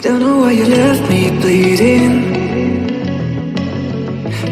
Don't know why you left me bleeding.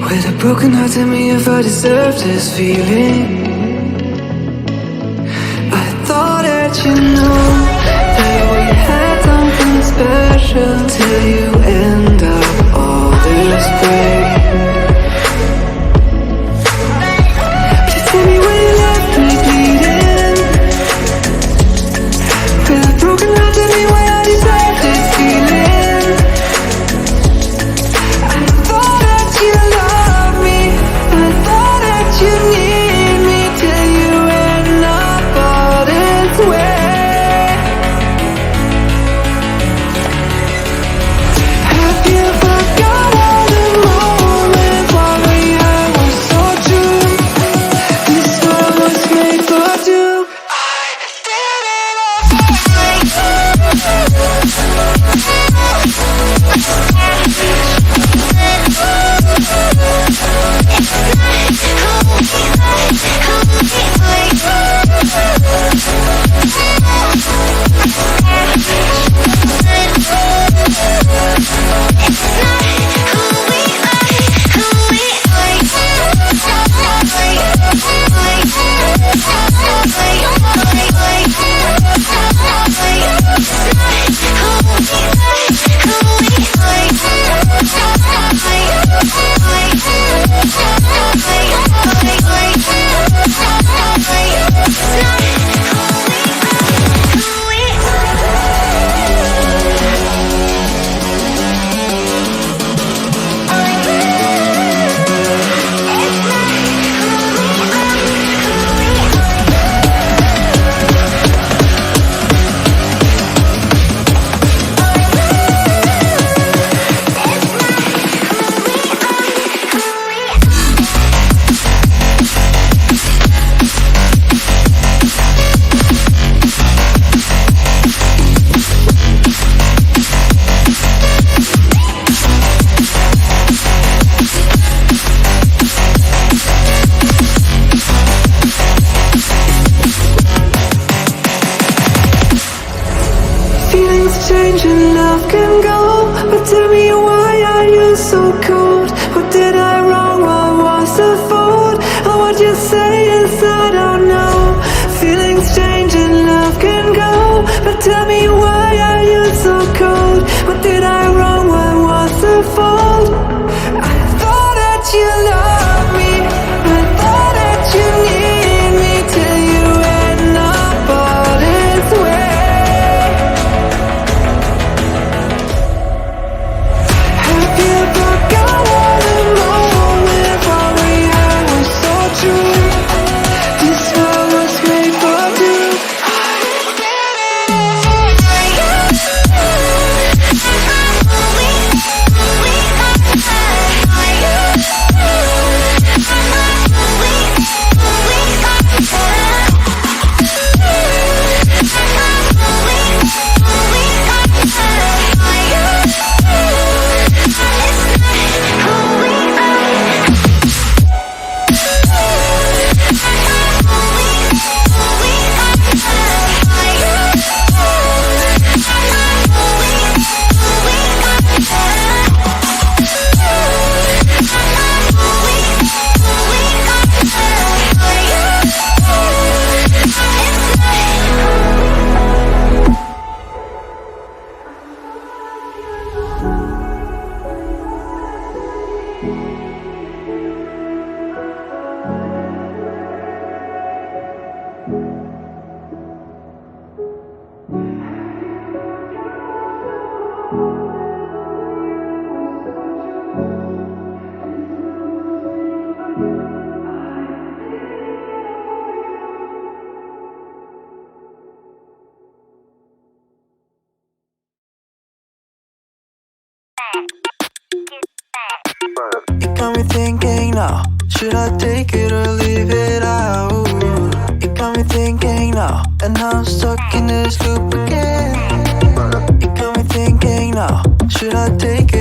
With a broken heart, tell me if I deserve this feeling. I thought that you know that we had something special till you end up all this way. Just tell me why you left me bleeding. With a broken heart, tell me why I deserve this feeling. I thought that you loved me, I thought that you need me till you end up all this way. Have you forgot all the moments while we had was so true? This world was made for two. I did it change and love can go, but tell me why are you so cold? What did I wrong? What was the fault? Or what you say is I don't know. Feelings change and love can go, but tell me why are you so cold? What did I wrong? What was the fault? I thought that you loved me, I thought that you need me till you end up all this way. It got me thinking now, should I take it or leave it out? It got me thinking now, and now I'm stuck in this loop again. It got me thinking now, should I take it